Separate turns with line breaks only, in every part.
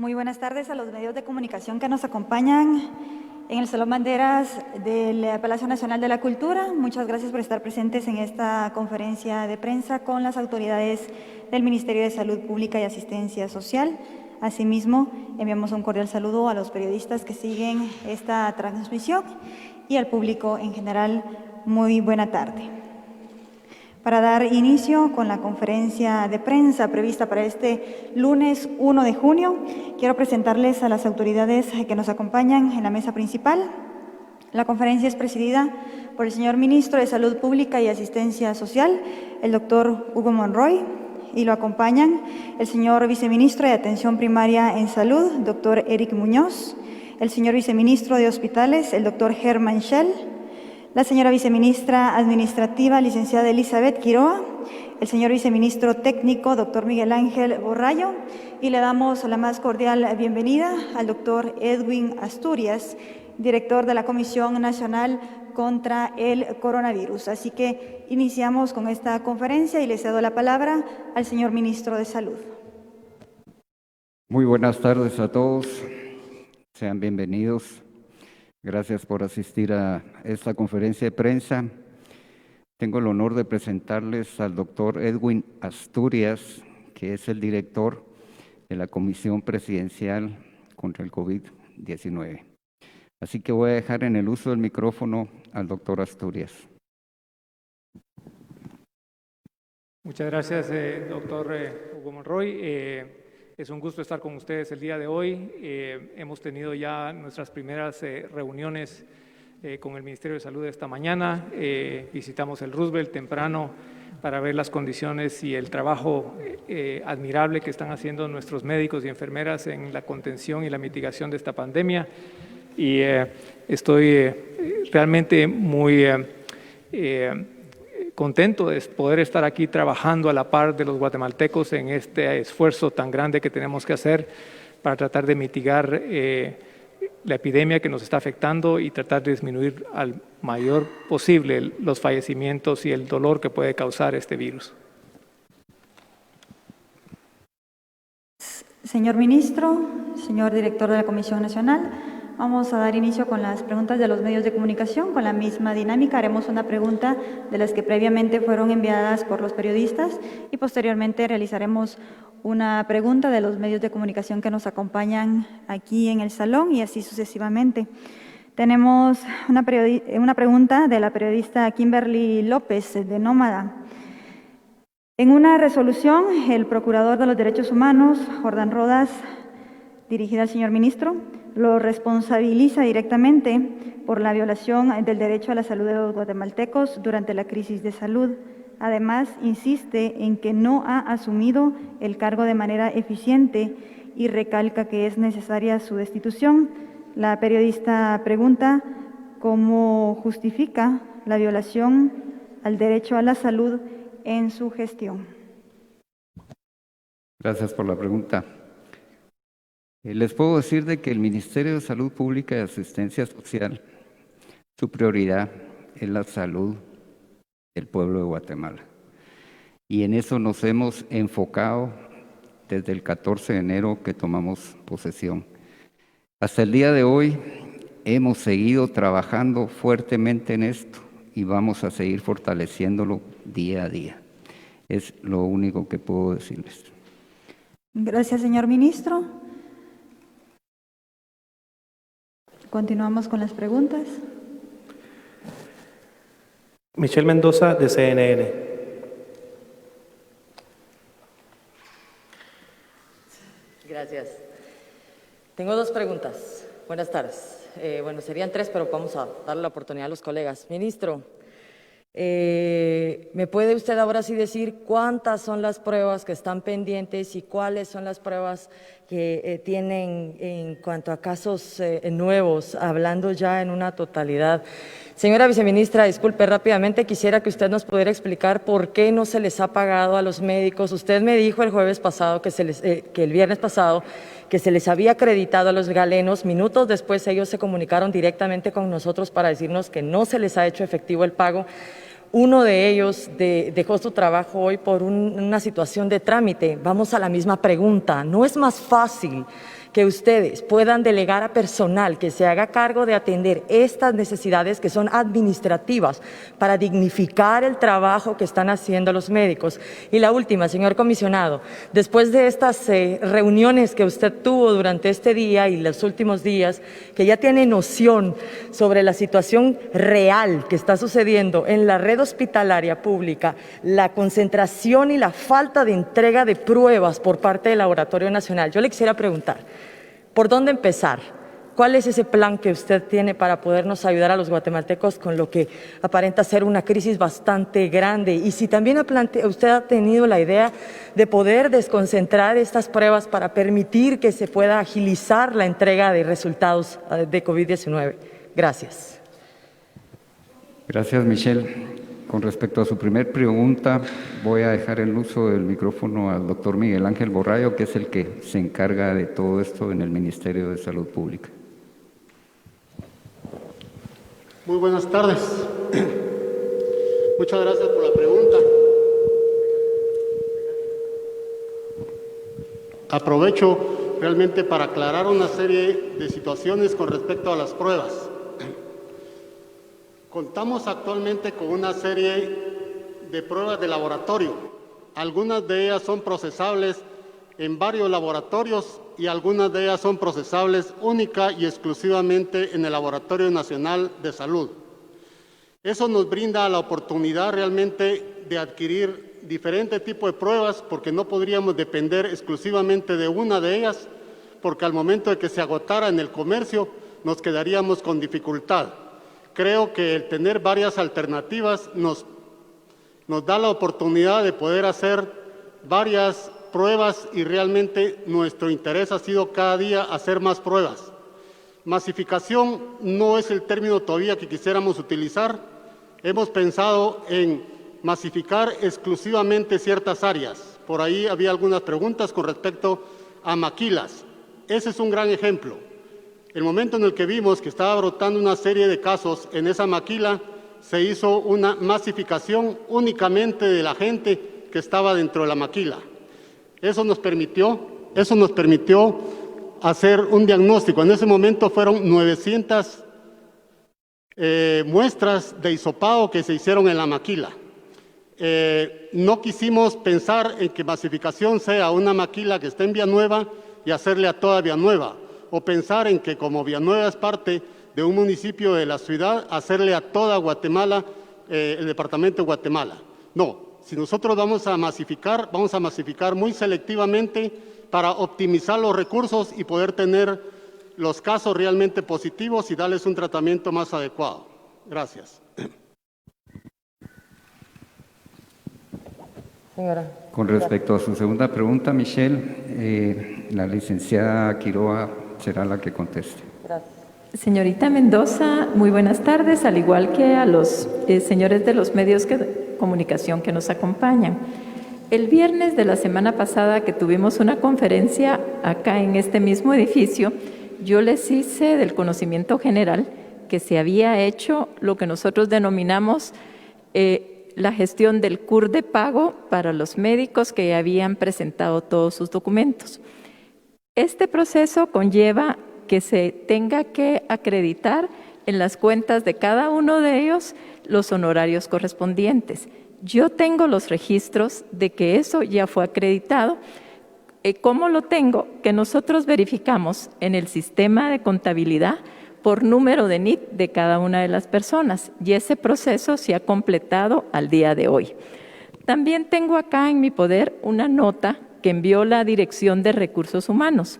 Muy buenas tardes a los medios de comunicación que nos acompañan en el Salón Banderas del Palacio Nacional de la Cultura. Muchas gracias por estar presentes en esta conferencia de prensa con las autoridades del Ministerio de Salud Pública y Asistencia Social. Asimismo, enviamos un cordial saludo a los periodistas que siguen esta transmisión y al público en general. Muy buena tarde. Para dar inicio con la conferencia de prensa prevista para este lunes 1 de junio, quiero presentarles a las autoridades que nos acompañan en la mesa principal. La conferencia es presidida por el señor Ministro de Salud Pública y Asistencia Social, el doctor Hugo Monroy, y lo acompañan el señor Viceministro de Atención Primaria en Salud, doctor Eric Muñoz, el señor Viceministro de Hospitales, el doctor Germán Schell, la señora Viceministra Administrativa, licenciada Elizabeth Quiroa, el señor Viceministro Técnico, doctor Miguel Ángel Borrallo, y le damos la más cordial bienvenida al doctor Edwin Asturias, director de la Comisión Nacional contra el Coronavirus. Así que iniciamos con esta conferencia y le cedo la palabra al señor Ministro de Salud.
Muy buenas tardes a todos, sean bienvenidos. Gracias por asistir a esta conferencia de prensa. Tengo el honor de presentarles al doctor Edwin Asturias, que es el director de la Comisión Presidencial contra el COVID-19. Así que voy a dejar en el uso del micrófono al doctor Asturias.
Muchas gracias, doctor Hugo Monroy. Es un gusto estar con ustedes el día de hoy. Hemos tenido ya nuestras primeras reuniones con el Ministerio de Salud esta mañana. Visitamos el Roosevelt temprano para ver las condiciones y el trabajo admirable que están haciendo nuestros médicos y enfermeras en la contención y la mitigación de esta pandemia. Y estoy realmente muy contento de poder estar aquí trabajando a la par de los guatemaltecos en este esfuerzo tan grande que tenemos que hacer para tratar de mitigar la epidemia que nos está afectando y tratar de disminuir al mayor posible los fallecimientos y el dolor que puede causar este virus.
Señor Ministro, señor Director de la Comisión Nacional, vamos a dar inicio con las preguntas de los medios de comunicación. Con la misma dinámica haremos una pregunta de las que previamente fueron enviadas por los periodistas y posteriormente realizaremos una pregunta de los medios de comunicación que nos acompañan aquí en el salón y así sucesivamente. Tenemos una pregunta de la periodista Kimberly López de Nómada. En una resolución, el Procurador de los Derechos Humanos, Jordán Rodas, dirigida al señor Ministro, lo responsabiliza directamente por la violación del derecho a la salud de los guatemaltecos durante la crisis de salud. Además, insiste en que no ha asumido el cargo de manera eficiente y recalca que es necesaria su destitución. La periodista pregunta cómo justifica la violación al derecho a la salud en su gestión.
Gracias por la pregunta. Les puedo decir de que el Ministerio de Salud Pública y Asistencia Social, su prioridad es la salud del pueblo de Guatemala. Y en eso nos hemos enfocado desde el 14 de enero que tomamos posesión. Hasta el día de hoy hemos seguido trabajando fuertemente en esto y vamos a seguir fortaleciéndolo día a día. Es lo único que puedo decirles.
Gracias, señor Ministro. Continuamos con las preguntas.
Michelle Mendoza, de CNN.
Gracias. Tengo dos preguntas. Buenas tardes. Bueno, serían tres, pero vamos a darle la oportunidad a los colegas. Ministro, ¿me puede usted ahora sí decir cuántas son las pruebas que están pendientes y cuáles son las pruebas que tienen en cuanto a casos nuevos, hablando ya en una totalidad? Señora Viceministra, disculpe, rápidamente quisiera que usted nos pudiera explicar por qué no se les ha pagado a los médicos. Usted me dijo el jueves pasado, que el viernes pasado, que se les había acreditado a los galenos. Minutos después ellos se comunicaron directamente con nosotros para decirnos que no se les ha hecho efectivo el pago. Uno de ellos dejó su trabajo hoy por una situación de trámite. Vamos a la misma pregunta. ¿No es más fácil que ustedes puedan delegar a personal que se haga cargo de atender estas necesidades que son administrativas para dignificar el trabajo que están haciendo los médicos. Y la última, señor comisionado, después de estas reuniones que usted tuvo durante este día y los últimos días, que ya tiene noción sobre la situación real que está sucediendo en la red hospitalaria pública, la concentración y la falta de entrega de pruebas por parte del Laboratorio Nacional, yo le quisiera preguntar, ¿por dónde empezar? ¿Cuál es ese plan que usted tiene para podernos ayudar a los guatemaltecos con lo que aparenta ser una crisis bastante grande? Y si también usted ha tenido la idea de poder desconcentrar estas pruebas para permitir que se pueda agilizar la entrega de resultados de COVID-19. Gracias.
Gracias, Michelle. Con respecto a su primer pregunta, voy a dejar el uso del micrófono al doctor Miguel Ángel Borrayo, que es el que se encarga de todo esto en el Ministerio de Salud Pública.
Muy buenas tardes. Muchas gracias por la pregunta. Aprovecho realmente para aclarar una serie de situaciones con respecto a las pruebas. Contamos actualmente con una serie de pruebas de laboratorio. Algunas de ellas son procesables en varios laboratorios y algunas de ellas son procesables única y exclusivamente en el Laboratorio Nacional de Salud. Eso nos brinda la oportunidad realmente de adquirir diferentes tipos de pruebas porque no podríamos depender exclusivamente de una de ellas porque al momento de que se agotara en el comercio nos quedaríamos con dificultad. Creo que el tener varias alternativas nos da la oportunidad de poder hacer varias pruebas y realmente nuestro interés ha sido cada día hacer más pruebas. Masificación no es el término todavía que quisiéramos utilizar. Hemos pensado en masificar exclusivamente ciertas áreas. Por ahí había algunas preguntas con respecto a maquilas. Ese es un gran ejemplo. El momento en el que vimos que estaba brotando una serie de casos en esa maquila, se hizo una masificación únicamente de la gente que estaba dentro de la maquila. Eso nos permitió hacer un diagnóstico. En ese momento fueron 900 muestras de hisopado que se hicieron en la maquila. No quisimos pensar en que masificación sea una maquila que esté en Villanueva y hacerle a toda Villanueva, o pensar en que como Villanueva es parte de un municipio de la ciudad, hacerle a toda Guatemala, el departamento de Guatemala. No, si nosotros vamos a masificar muy selectivamente para optimizar los recursos y poder tener los casos realmente positivos y darles un tratamiento más adecuado. Gracias.
Señora.
Con respecto a su segunda pregunta, Michelle, la licenciada Quiroga será la que conteste.
Gracias.
Señorita Mendoza, muy buenas tardes, al igual que a los señores de los medios de comunicación que nos acompañan. El viernes de la semana pasada que tuvimos una conferencia acá en este mismo edificio, yo les hice del conocimiento general que se había hecho lo que nosotros denominamos la gestión del CUR de pago para los médicos que ya habían presentado todos sus documentos. Este proceso conlleva que se tenga que acreditar en las cuentas de cada uno de ellos los honorarios correspondientes. Yo tengo los registros de que eso ya fue acreditado. ¿Cómo lo tengo? Que nosotros verificamos en el sistema de contabilidad por número de NIT de cada una de las personas y ese proceso se ha completado al día de hoy. También tengo acá en mi poder una nota que envió la Dirección de Recursos Humanos,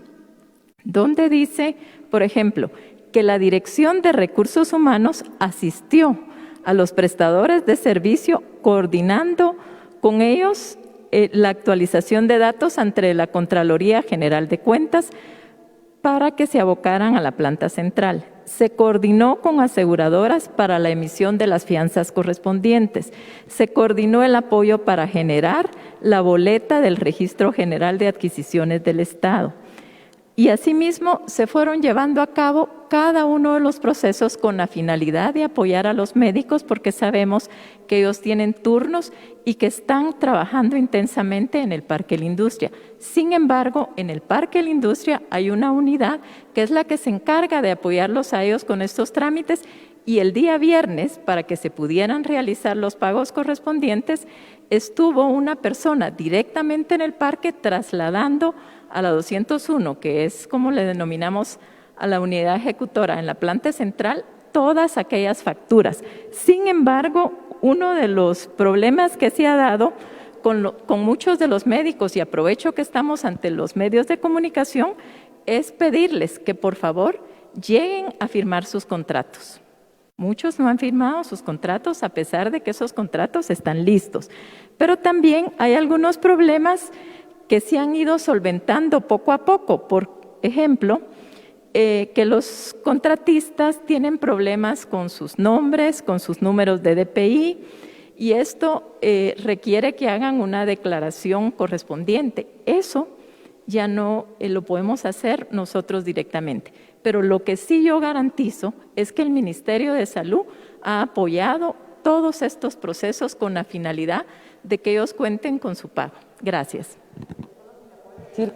donde dice, por ejemplo, que la Dirección de Recursos Humanos asistió a los prestadores de servicio coordinando con ellos la actualización de datos ante la Contraloría General de Cuentas para que se abocaran a la planta central. Se coordinó con aseguradoras para la emisión de las fianzas correspondientes. Se coordinó el apoyo para generar la boleta del Registro General de Adquisiciones del Estado. Y asimismo se fueron llevando a cabo cada uno de los procesos con la finalidad de apoyar a los médicos, porque sabemos que ellos tienen turnos y que están trabajando intensamente en el Parque La Industria. Sin embargo, en el Parque La Industria hay una unidad que es la que se encarga de apoyarlos a ellos con estos trámites, y el día viernes, para que se pudieran realizar los pagos correspondientes, estuvo una persona directamente en el parque trasladando a la 201, que es como le denominamos a la unidad ejecutora en la planta central, todas aquellas facturas. Sin embargo, uno de los problemas que se ha dado con muchos de los médicos, y aprovecho que estamos ante los medios de comunicación, es pedirles que por favor lleguen a firmar sus contratos. Muchos no han firmado sus contratos a pesar de que esos contratos están listos. Pero también hay algunos problemas que se han ido solventando poco a poco. Por ejemplo, que los contratistas tienen problemas con sus nombres, con sus números de DPI, y esto requiere que hagan una declaración correspondiente. Eso ya no lo podemos hacer nosotros directamente. Pero lo que sí yo garantizo es que el Ministerio de Salud ha apoyado todos estos procesos con la finalidad de que ellos cuenten con su pago. Gracias.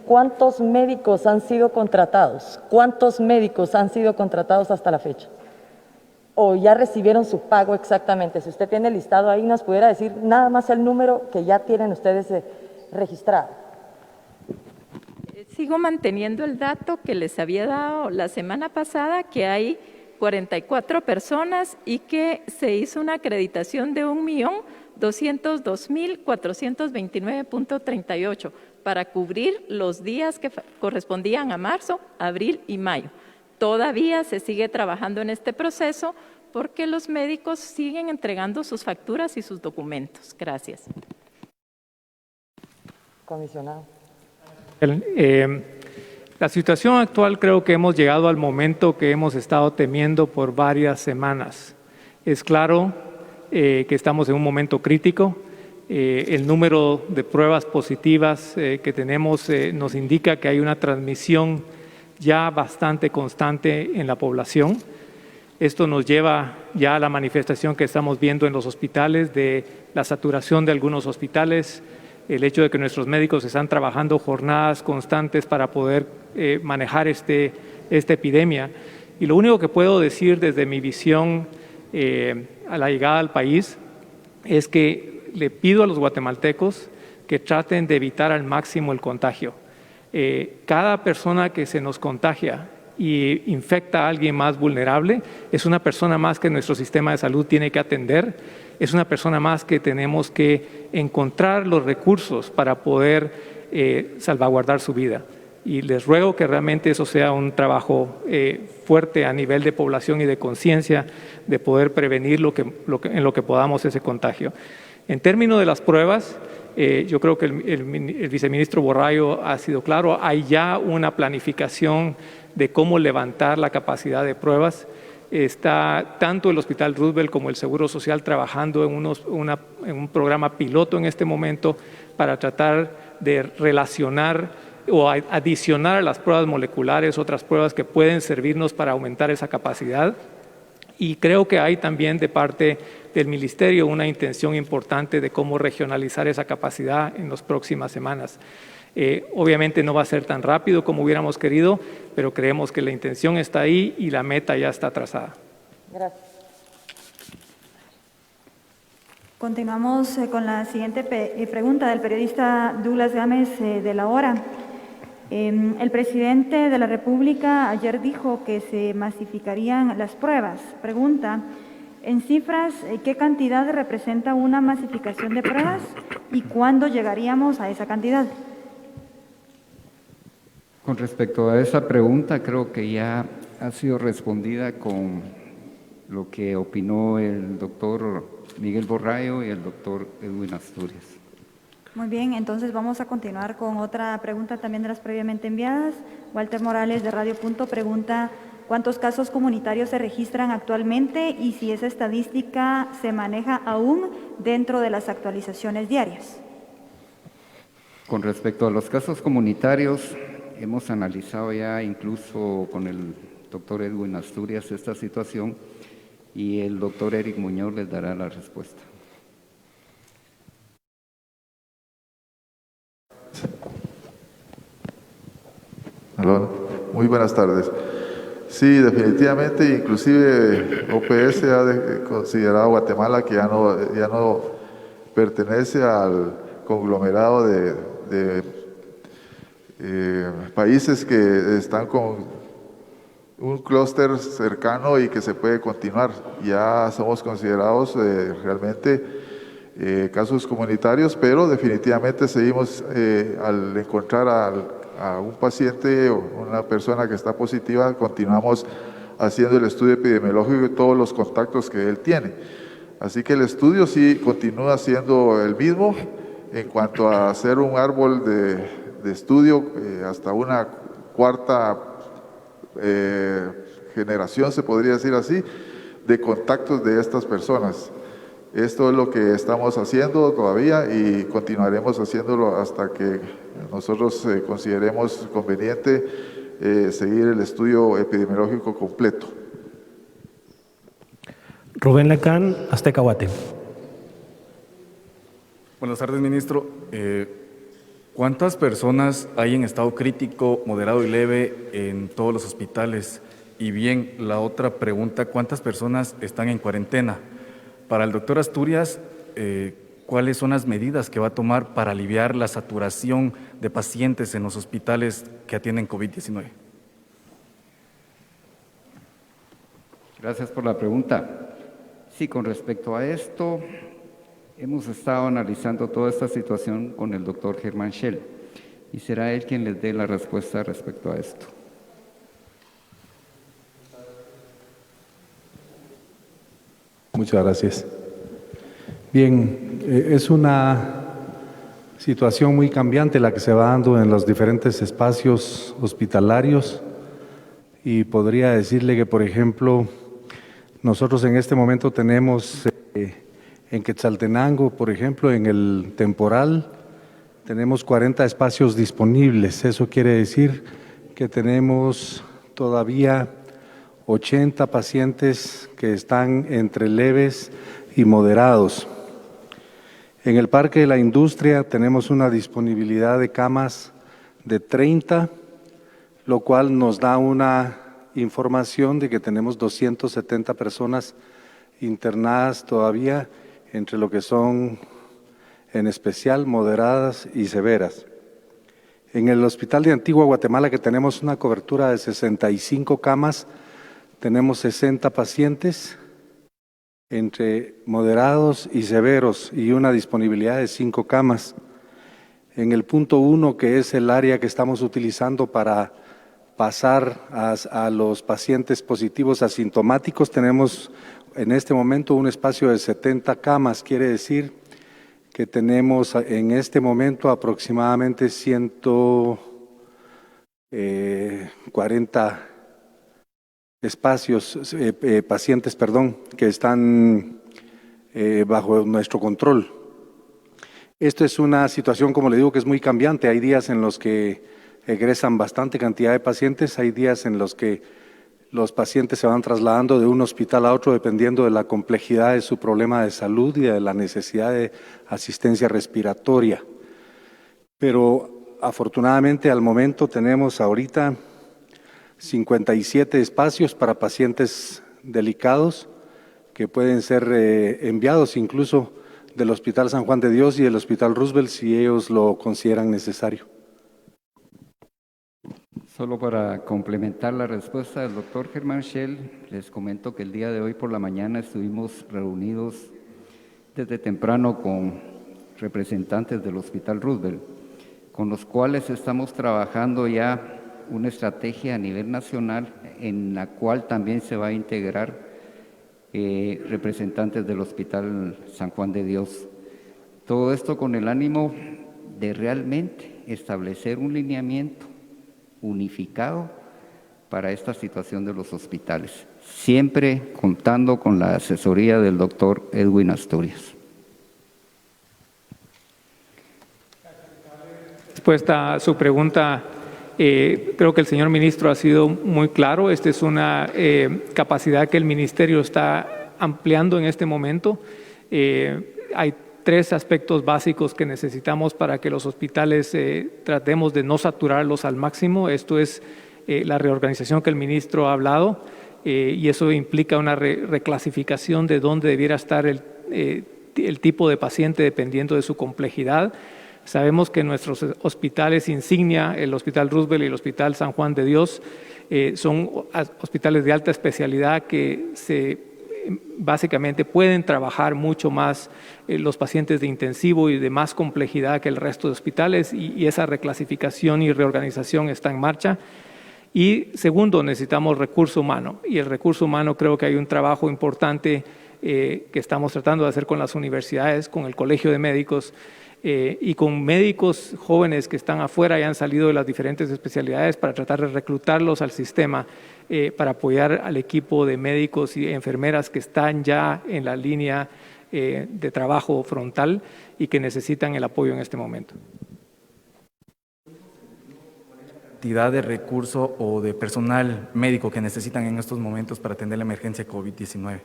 ¿Cuántos médicos han sido contratados? ¿Cuántos médicos han sido contratados hasta la fecha? ¿O ya recibieron su pago exactamente? Si usted tiene listado ahí, nos pudiera decir nada más el número que ya tienen ustedes registrado.
Sigo manteniendo el dato que les había dado la semana pasada, que hay 44 personas y que se hizo una acreditación de 1.202.429.38 para cubrir los días que correspondían a marzo, abril y mayo. Todavía se sigue trabajando en este proceso porque los médicos siguen entregando sus facturas y sus documentos. Gracias.
Comisionado.
La situación actual, creo que hemos llegado al momento que hemos estado temiendo por varias semanas. Es claro que estamos en un momento crítico. El número de pruebas positivas que tenemos nos indica que hay una transmisión ya bastante constante en la población. Esto nos lleva ya a la manifestación que estamos viendo en los hospitales, de la saturación de algunos hospitales, el hecho de que nuestros médicos están trabajando jornadas constantes para poder manejar esta epidemia. Y lo único que puedo decir desde mi visión a la llegada al país es que le pido a los guatemaltecos que traten de evitar al máximo el contagio. Cada persona que se nos contagia y infecta a alguien más vulnerable es una persona más que nuestro sistema de salud tiene que atender. Es una persona más que tenemos que encontrar los recursos para poder salvaguardar su vida. Y les ruego que realmente eso sea un trabajo fuerte a nivel de población y de conciencia, de poder prevenir en lo que podamos ese contagio. En términos de las pruebas, yo creo que el viceministro Borrayo ha sido claro, hay ya una planificación de cómo levantar la capacidad de pruebas. Está tanto el Hospital Roosevelt como el Seguro Social trabajando en un programa piloto en este momento para tratar de relacionar o adicionar a las pruebas moleculares otras pruebas que pueden servirnos para aumentar esa capacidad. Y creo que hay también de parte del Ministerio una intención importante de cómo regionalizar esa capacidad en las próximas semanas. Obviamente no va a ser tan rápido como hubiéramos querido, pero creemos que la intención está ahí y la meta ya está trazada.
Gracias.
Continuamos con la siguiente pregunta del periodista Douglas Gámez de La Hora. El presidente de la República ayer dijo que se masificarían las pruebas. Pregunta, en cifras, ¿qué cantidad representa una masificación de pruebas y cuándo llegaríamos a esa cantidad?
Con respecto a esa pregunta, creo que ya ha sido respondida con lo que opinó el doctor Miguel Borrayo y el doctor Edwin Asturias.
Muy bien, entonces vamos a continuar con otra pregunta también de las previamente enviadas. Walter Morales de Radio Punto pregunta, ¿cuántos casos comunitarios se registran actualmente y si esa estadística se maneja aún dentro de las actualizaciones diarias?
Con respecto a los casos comunitarios, hemos analizado ya incluso con el doctor Edwin Asturias esta situación y el doctor Eric Muñoz les dará la respuesta.
Aló, muy buenas tardes. Sí, definitivamente, inclusive OPS ha considerado a Guatemala que ya no pertenece al conglomerado de países que están con un clúster cercano y que se puede continuar. Ya somos considerados realmente casos comunitarios, pero definitivamente seguimos al encontrar a un paciente o una persona que está positiva, continuamos haciendo el estudio epidemiológico y todos los contactos que él tiene. Así que el estudio sí continúa siendo el mismo en cuanto a hacer un árbol de estudio hasta una cuarta generación, se podría decir así, de contactos de estas personas. Esto es lo que estamos haciendo todavía y continuaremos haciéndolo hasta que nosotros consideremos conveniente seguir el estudio epidemiológico completo.
Rubén Lecán, Azteca Guate.
Buenas tardes, ministro. ¿Cuántas personas hay en estado crítico, moderado y leve en todos los hospitales? Y bien, la otra pregunta, ¿cuántas personas están en cuarentena? Para el doctor Asturias, ¿cuáles son las medidas que va a tomar para aliviar la saturación de pacientes en los hospitales que atienden COVID-19?
Gracias por la pregunta. Sí, con respecto a esto, hemos estado analizando toda esta situación con el doctor Germán Schell y será él quien les dé la respuesta respecto a esto.
Muchas gracias. Bien, es una situación muy cambiante la que se va dando en los diferentes espacios hospitalarios y podría decirle que, por ejemplo, nosotros en este momento tenemos en Quetzaltenango, por ejemplo, en el temporal, tenemos 40 espacios disponibles. Eso quiere decir que tenemos todavía 80 pacientes que están entre leves y moderados. En el Parque de la Industria tenemos una disponibilidad de camas de 30, lo cual nos da una información de que tenemos 270 personas internadas todavía, entre lo que son en especial moderadas y severas. En el Hospital de Antigua Guatemala, que tenemos una cobertura de 65 camas, tenemos 60 pacientes entre moderados y severos y una disponibilidad de 5 camas. En el punto 1, que es el área que estamos utilizando para pasar a los pacientes positivos asintomáticos, tenemos en este momento un espacio de 70 camas. Quiere decir que tenemos en este momento aproximadamente 140 pacientes, que están bajo nuestro control. Esto es una situación, como le digo, que es muy cambiante. Hay días en los que egresan bastante cantidad de pacientes, hay días en los que los pacientes se van trasladando de un hospital a otro dependiendo de la complejidad de su problema de salud y de la necesidad de asistencia respiratoria. Pero afortunadamente al momento tenemos ahorita 57 espacios para pacientes delicados que pueden ser enviados incluso del Hospital San Juan de Dios y del Hospital Roosevelt si ellos lo consideran necesario.
Solo para complementar la respuesta del doctor Germán Schell, les comento que el día de hoy por la mañana estuvimos reunidos desde temprano con representantes del Hospital Roosevelt, con los cuales estamos trabajando ya una estrategia a nivel nacional en la cual también se va a integrar representantes del Hospital San Juan de Dios. Todo esto con el ánimo de realmente establecer un lineamiento unificado para esta situación de los hospitales, siempre contando con la asesoría del doctor Edwin Asturias.
Respuesta a su pregunta, Creo que el señor ministro ha sido muy claro. Esta es una capacidad que el ministerio está ampliando en este momento. Hay 3 aspectos básicos que necesitamos para que los hospitales tratemos de no saturarlos al máximo. Esto es la reorganización que el ministro ha hablado, y eso implica una reclasificación de dónde debiera estar el tipo de paciente dependiendo de su complejidad. Sabemos que nuestros hospitales insignia, el Hospital Roosevelt y el Hospital San Juan de Dios, son hospitales de alta especialidad que básicamente pueden trabajar mucho más los pacientes de intensivo y de más complejidad que el resto de hospitales, y esa reclasificación y reorganización está en marcha. Y segundo, necesitamos recurso humano, y el recurso humano creo que hay un trabajo importante que estamos tratando de hacer con las universidades, con el Colegio de Médicos, y con médicos jóvenes que están afuera y han salido de las diferentes especialidades para tratar de reclutarlos al sistema, para apoyar al equipo de médicos y enfermeras que están ya en la línea de trabajo frontal y que necesitan el apoyo en este momento.
¿Cantidad de recurso o de personal médico que necesitan en estos momentos para atender la emergencia COVID-19?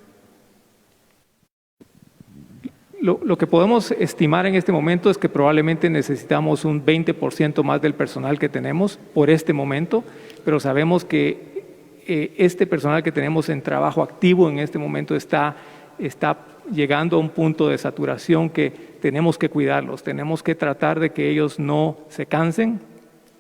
Lo que podemos estimar en este momento es que probablemente necesitamos un 20% más del personal que tenemos por este momento, pero sabemos que este personal que tenemos en trabajo activo en este momento está llegando a un punto de saturación que tenemos que cuidarlos, tenemos que tratar de que ellos no se cansen,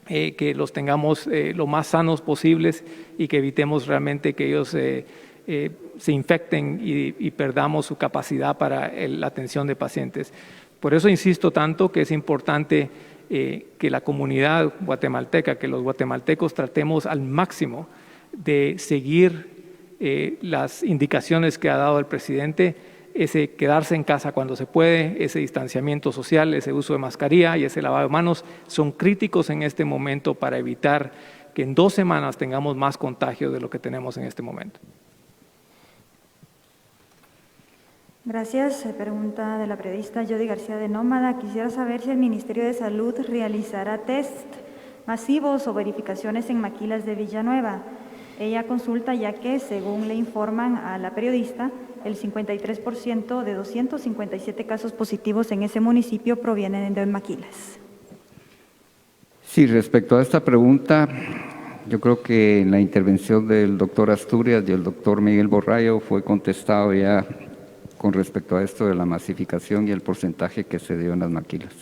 que los tengamos lo más sanos posibles y que evitemos realmente que ellos se infecten y perdamos su capacidad para la atención de pacientes. Por eso insisto tanto que es importante que la comunidad guatemalteca, que los guatemaltecos tratemos al máximo de seguir las indicaciones que ha dado el presidente, ese quedarse en casa cuando se puede, ese distanciamiento social, ese uso de mascarilla y ese lavado de manos son críticos en este momento para evitar que en 2 semanas tengamos más contagio de lo que tenemos en este momento.
Gracias. Pregunta de la periodista Jody García de Nómada. Quisiera saber si el Ministerio de Salud realizará test masivos o verificaciones en maquilas de Villanueva. Ella consulta ya que, según le informan a la periodista, el 53% de 257 casos positivos en ese municipio provienen de maquilas.
Sí, respecto a esta pregunta, yo creo que en la intervención del doctor Asturias y el doctor Miguel Borrayo fue contestado ya con respecto a esto de la masificación y el porcentaje que se dio en las maquilas.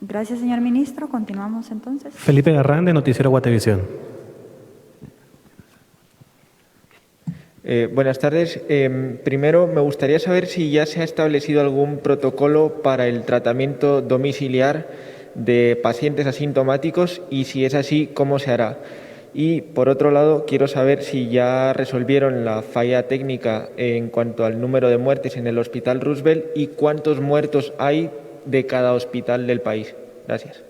Gracias, señor ministro. Continuamos entonces.
Felipe Garrán, de Noticiero Guatevisión.
Buenas tardes. Primero, me gustaría saber si ya se ha establecido algún protocolo para el tratamiento domiciliar de pacientes asintomáticos y, si es así, ¿cómo se hará? Y, por otro lado, quiero saber si ya resolvieron la falla técnica en cuanto al número de muertes en el Hospital Roosevelt y cuántos muertos hay de cada hospital del país. Gracias.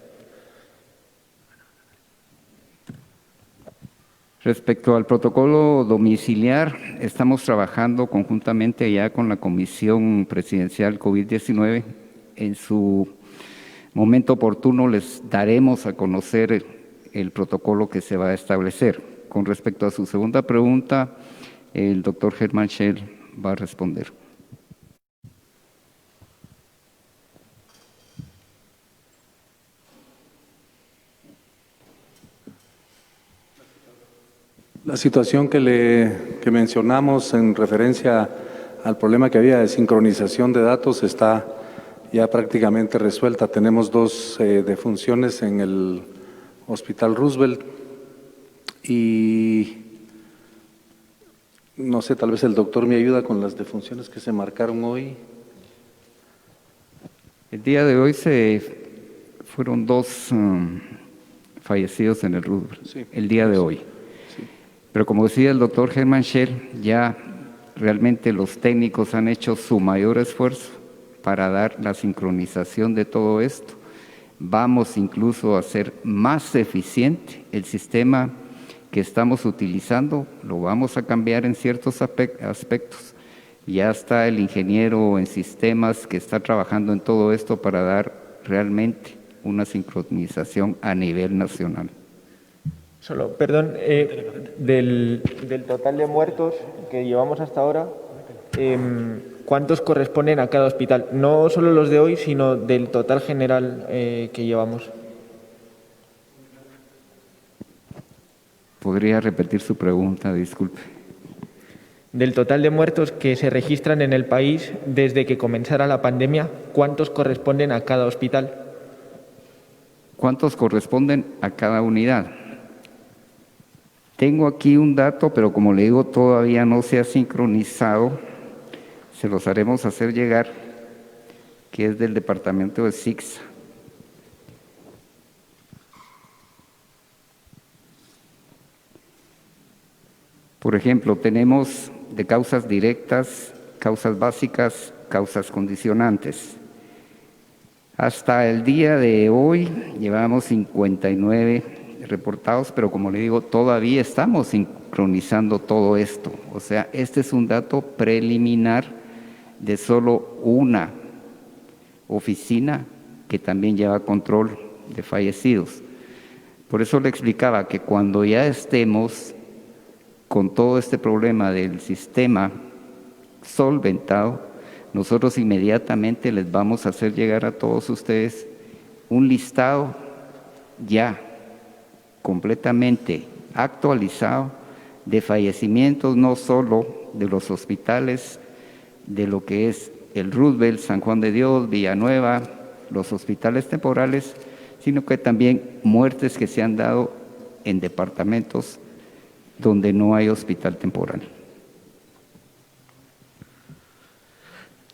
Respecto al protocolo domiciliar, estamos trabajando conjuntamente ya con la Comisión Presidencial COVID-19. En su momento oportuno les daremos a conocer el protocolo que se va a establecer. Con respecto a su segunda pregunta, el doctor Germán Schell va a responder.
La situación que mencionamos en referencia al problema que había de sincronización de datos está ya prácticamente resuelta. Tenemos 2 defunciones en el Hospital Roosevelt y no sé, tal vez el doctor me ayuda con las defunciones que se marcaron hoy.
El día de hoy fueron 2 fallecidos en el Roosevelt, sí, el día de hoy. Sí. Pero como decía el doctor Germán Schell, ya realmente los técnicos han hecho su mayor esfuerzo para dar la sincronización de todo esto. Vamos incluso a hacer más eficiente el sistema que estamos utilizando, lo vamos a cambiar en ciertos aspectos. Ya está el ingeniero en sistemas que está trabajando en todo esto para dar realmente una sincronización a nivel nacional.
Solo, perdón, del total de muertos que llevamos hasta ahora, ¿cuántos corresponden a cada hospital? No solo los de hoy, sino del total general que llevamos.
¿Podría repetir su pregunta? Disculpe.
Del total de muertos que se registran en el país desde que comenzara la pandemia, ¿cuántos corresponden a cada hospital?
¿Cuántos corresponden a cada unidad? Tengo aquí un dato, pero como le digo, todavía no se ha sincronizado. Se los haremos hacer llegar, que es del departamento de SICSA. Por ejemplo, tenemos de causas directas, causas básicas, causas condicionantes. Hasta el día de hoy llevamos 59 reportados, pero como le digo, todavía estamos sincronizando todo esto. O sea, este es un dato preliminar de solo una oficina que también lleva control de fallecidos. Por eso le explicaba que cuando ya estemos con todo este problema del sistema solventado, nosotros inmediatamente les vamos a hacer llegar a todos ustedes un listado ya completamente actualizado de fallecimientos, no solo de los hospitales, de lo que es el Roosevelt, San Juan de Dios, Villanueva, los hospitales temporales, sino que también muertes que se han dado en departamentos donde no hay hospital temporal.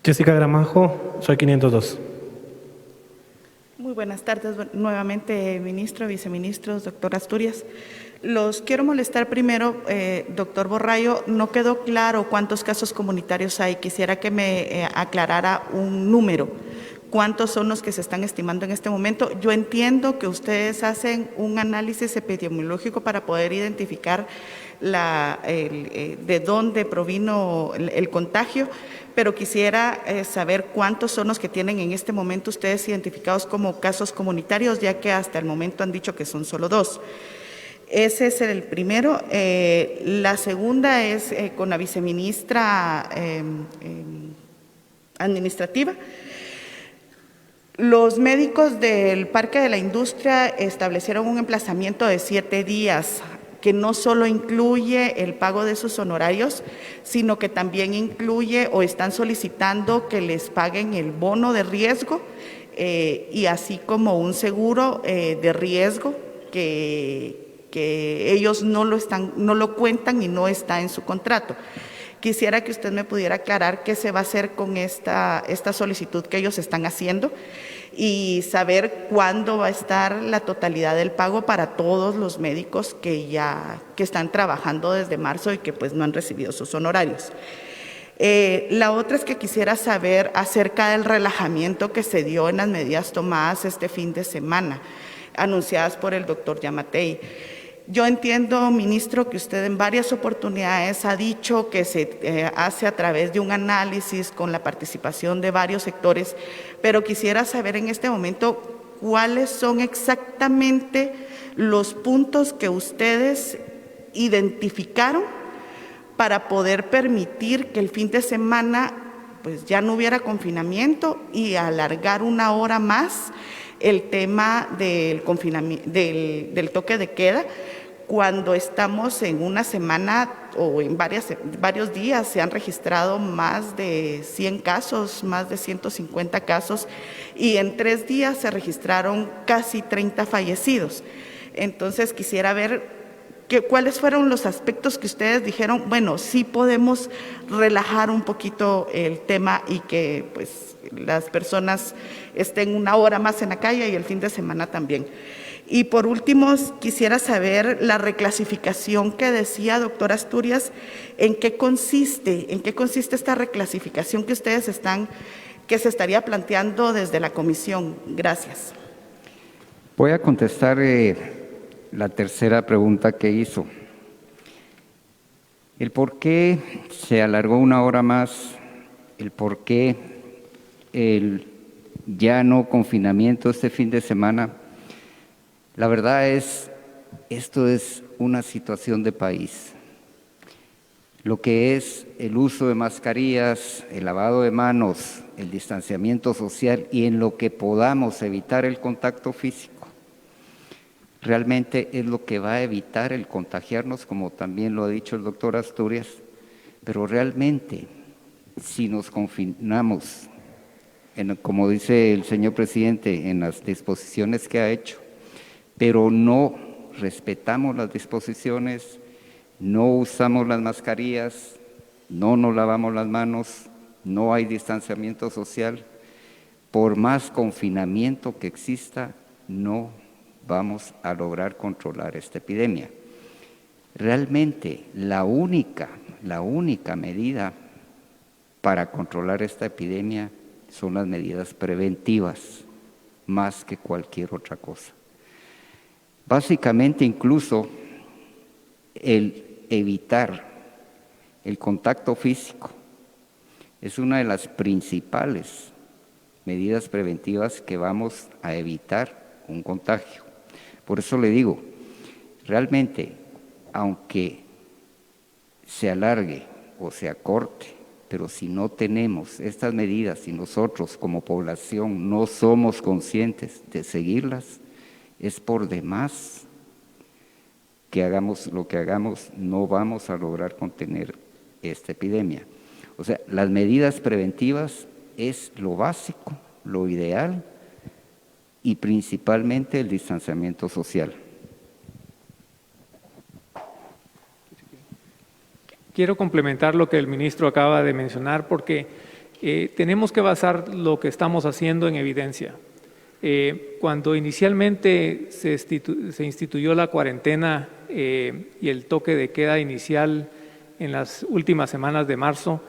Jessica Gramajo, soy 502.
Muy buenas tardes nuevamente, ministro, viceministros, doctor Asturias. Los quiero molestar primero, doctor Borrallo, no quedó claro cuántos casos comunitarios hay. Quisiera que me aclarara un número. ¿Cuántos son los que se están estimando en este momento? Yo entiendo que ustedes hacen un análisis epidemiológico para poder identificar de dónde provino el contagio, pero quisiera saber cuántos son los que tienen en este momento ustedes identificados como casos comunitarios, ya que hasta el momento han dicho que son solo 2. Ese es el primero. La segunda es con la viceministra administrativa. Los médicos del Parque de la Industria establecieron un emplazamiento de 7 días, que no solo incluye el pago de sus honorarios, sino que también incluye o están solicitando que les paguen el bono de riesgo y así como un seguro de riesgo que ellos no lo cuentan y no está en su contrato. Quisiera que usted me pudiera aclarar qué se va a hacer con esta solicitud que ellos están haciendo y saber cuándo va a estar la totalidad del pago para todos los médicos que están trabajando desde marzo y que pues no han recibido sus honorarios. La otra es que quisiera saber acerca del relajamiento que se dio en las medidas tomadas este fin de semana, anunciadas por el doctor Yamatei. Yo entiendo, ministro, que usted en varias oportunidades ha dicho que se hace a través de un análisis con la participación de varios sectores, pero quisiera saber en este momento cuáles son exactamente los puntos que ustedes identificaron para poder permitir que el fin de semana pues ya no hubiera confinamiento y alargar 1 hora más el tema del del toque de queda, cuando estamos en una semana o en varios días se han registrado más de 100 casos, más de 150 casos, y en 3 días se registraron casi 30 fallecidos. Entonces quisiera ver cuáles fueron los aspectos que ustedes dijeron, bueno, sí podemos relajar un poquito el tema y que pues las personas estén 1 hora más en la calle y el fin de semana también. Y por último, quisiera saber la reclasificación que decía doctor Asturias, ¿en qué consiste esta reclasificación que se estaría planteando desde la comisión? Gracias.
Voy a contestar la tercera pregunta que hizo. El por qué se alargó 1 hora más, el por qué el ya no confinamiento este fin de semana. La verdad es esto es una situación de país. Lo que es el uso de mascarillas, el lavado de manos, el distanciamiento social y en lo que podamos evitar el contacto físico, realmente es lo que va a evitar el contagiarnos, como también lo ha dicho el doctor Asturias, pero realmente si nos confinamos, como dice el señor presidente, en las disposiciones que ha hecho, pero no respetamos las disposiciones, no usamos las mascarillas, no nos lavamos las manos, no hay distanciamiento social, por más confinamiento que exista, no vamos a lograr controlar esta epidemia. Realmente la única medida para controlar esta epidemia son las medidas preventivas, más que cualquier otra cosa. Básicamente, incluso el evitar el contacto físico es una de las principales medidas preventivas que vamos a evitar un contagio. Por eso le digo, realmente, aunque se alargue o se acorte, pero si no tenemos estas medidas y nosotros como población no somos conscientes de seguirlas, es por demás que hagamos lo que hagamos, no vamos a lograr contener esta epidemia. O sea, las medidas preventivas es lo básico, lo ideal y principalmente el distanciamiento social.
Quiero complementar lo que el ministro acaba de mencionar porque tenemos que basar lo que estamos haciendo en evidencia. Cuando inicialmente se instituyó la cuarentena y el toque de queda inicial en las últimas semanas de marzo,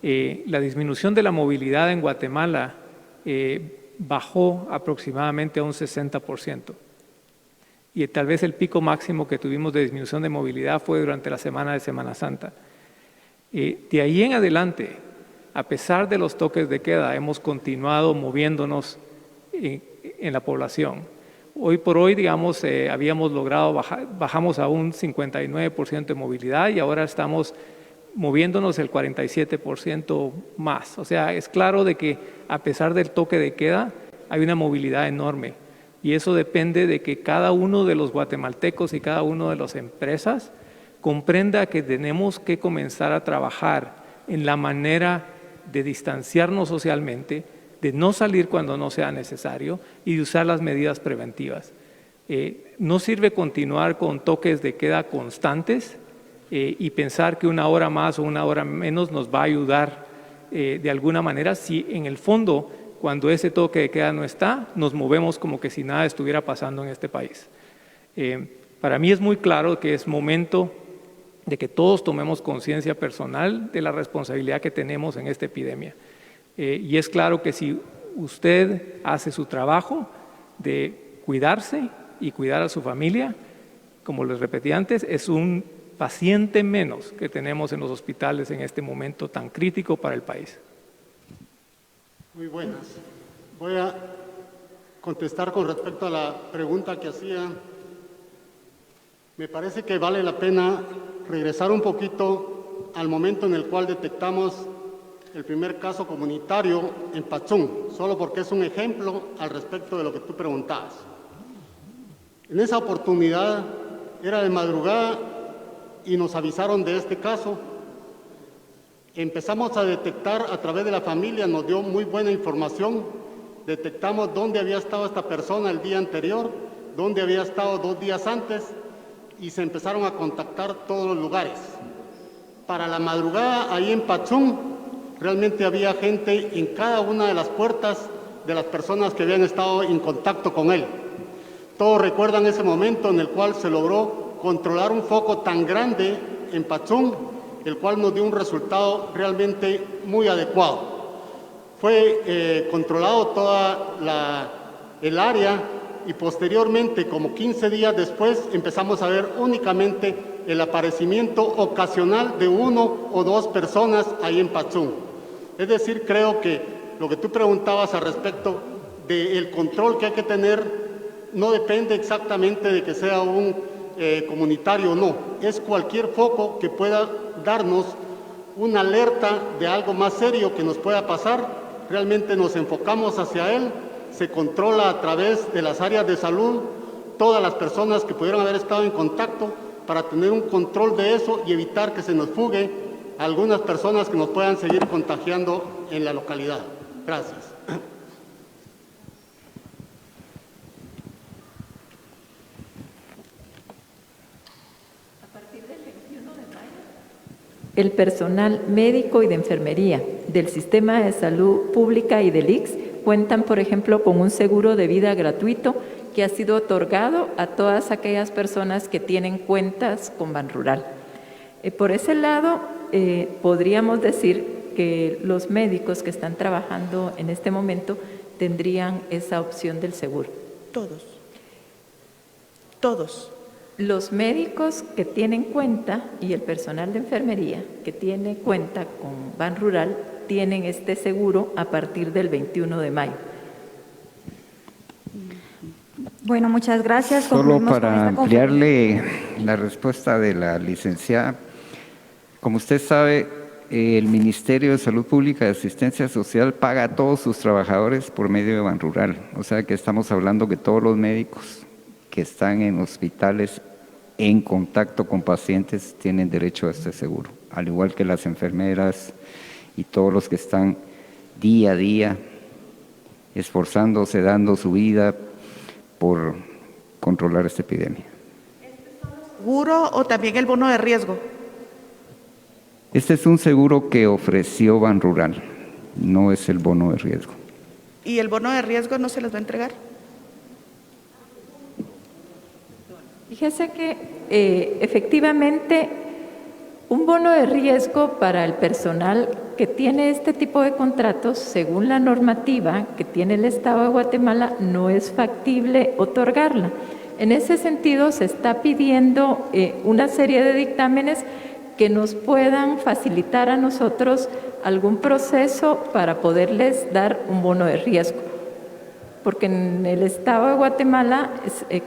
la disminución de la movilidad en Guatemala bajó aproximadamente a un 60%. Y tal vez el pico máximo que tuvimos de disminución de movilidad fue durante la semana de Semana Santa. De ahí en adelante, a pesar de los toques de queda, hemos continuado moviéndonos en la población. Hoy por hoy, digamos, habíamos logrado bajamos a un 59% de movilidad y ahora estamos moviéndonos el 47% más. O sea, es claro de que a pesar del toque de queda, hay una movilidad enorme. Y eso depende de que cada uno de los guatemaltecos y cada una de las empresas comprenda que tenemos que comenzar a trabajar en la manera de distanciarnos socialmente, de no salir cuando no sea necesario y de usar las medidas preventivas. No sirve continuar con toques de queda constantes y pensar que una hora más o una hora menos nos va a ayudar de alguna manera si en el fondo, cuando ese toque de queda no está, nos movemos como que si nada estuviera pasando en este país. Para mí es muy claro que es momento de que todos tomemos conciencia personal de la responsabilidad que tenemos en esta epidemia. Y es claro que si usted hace su trabajo de cuidarse y cuidar a su familia, como les repetí antes, es un paciente menos que tenemos en los hospitales en este momento tan crítico para el país.
Muy buenas. Voy a contestar con respecto a la pregunta que hacía. Me parece que vale la pena regresar un poquito al momento en el cual detectamos el primer caso comunitario en Pachún, solo porque es un ejemplo al respecto de lo que tú preguntabas. En esa oportunidad era de madrugada y nos avisaron de este caso. Empezamos a detectar a través de la familia, nos dio muy buena información, detectamos dónde había estado esta persona el día anterior, dónde había estado 2 días antes y se empezaron a contactar todos los lugares. Para la madrugada, ahí en Pachún, realmente había gente en cada una de las puertas de las personas que habían estado en contacto con él. Todos recuerdan ese momento en el cual se logró controlar un foco tan grande en Pachún, el cual nos dio un resultado realmente muy adecuado. Fue controlado toda el área y posteriormente, como 15 días después, empezamos a ver únicamente el aparecimiento ocasional de 1 o 2 personas ahí en Pachún. Es decir, creo que lo que tú preguntabas al respecto del control que hay que tener no depende exactamente de que sea un comunitario o no, es cualquier foco que pueda darnos una alerta de algo más serio que nos pueda pasar. Realmente nos enfocamos hacia él, se controla a través de las áreas de salud todas las personas que pudieron haber estado en contacto para tener un control de eso y evitar que se nos fugue algunas personas que nos puedan seguir contagiando en la localidad. Gracias.
El personal médico y de enfermería del Sistema de Salud Pública y del ICS cuentan, por ejemplo, con un seguro de vida gratuito que ha sido otorgado a todas aquellas personas que tienen cuentas con Banrural. Por ese lado, podríamos decir que los médicos que están trabajando en este momento tendrían esa opción del seguro.
Todos. Todos.
Los médicos que tienen cuenta y el personal de enfermería que tiene cuenta con Banrural tienen este seguro a partir del 21 de mayo.
Bueno, muchas gracias.
Solo para ampliarle la respuesta de la licenciada, como usted sabe, el Ministerio de Salud Pública y Asistencia Social paga a todos sus trabajadores por medio de Banrural. O sea que estamos hablando que todos los médicos que están en hospitales en contacto con pacientes tienen derecho a este seguro, al igual que las enfermeras y todos los que están día a día esforzándose, dando su vida por controlar esta epidemia.
¿Seguro o también el bono de riesgo?
Este es un seguro que ofreció Banrural, no es el bono de riesgo.
¿Y el bono de riesgo no se les va a entregar?
Fíjese que efectivamente un bono de riesgo para el personal que tiene este tipo de contratos, según la normativa que tiene el Estado de Guatemala, no es factible otorgarla. En ese sentido, se está pidiendo una serie de dictámenes que nos puedan facilitar a nosotros algún proceso para poderles dar un bono de riesgo. Porque en el Estado de Guatemala,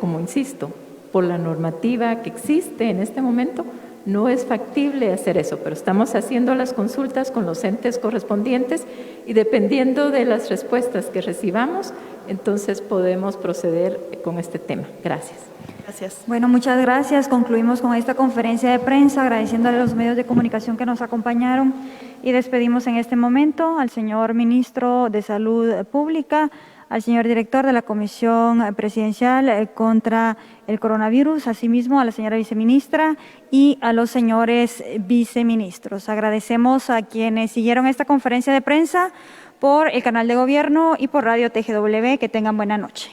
como insisto, por la normativa que existe en este momento, no es factible hacer eso, pero estamos haciendo las consultas con los entes correspondientes y dependiendo de las respuestas que recibamos, entonces podemos proceder con este tema. Gracias.
Gracias.
Bueno, muchas gracias. Concluimos con esta conferencia de prensa, agradeciéndole a los medios de comunicación que nos acompañaron y despedimos en este momento al señor Ministro de Salud Pública, al señor director de la Comisión Presidencial contra el Coronavirus, asimismo a la señora viceministra y a los señores viceministros. Agradecemos a quienes siguieron esta conferencia de prensa por el canal de gobierno y por Radio TGW. Que tengan buena noche.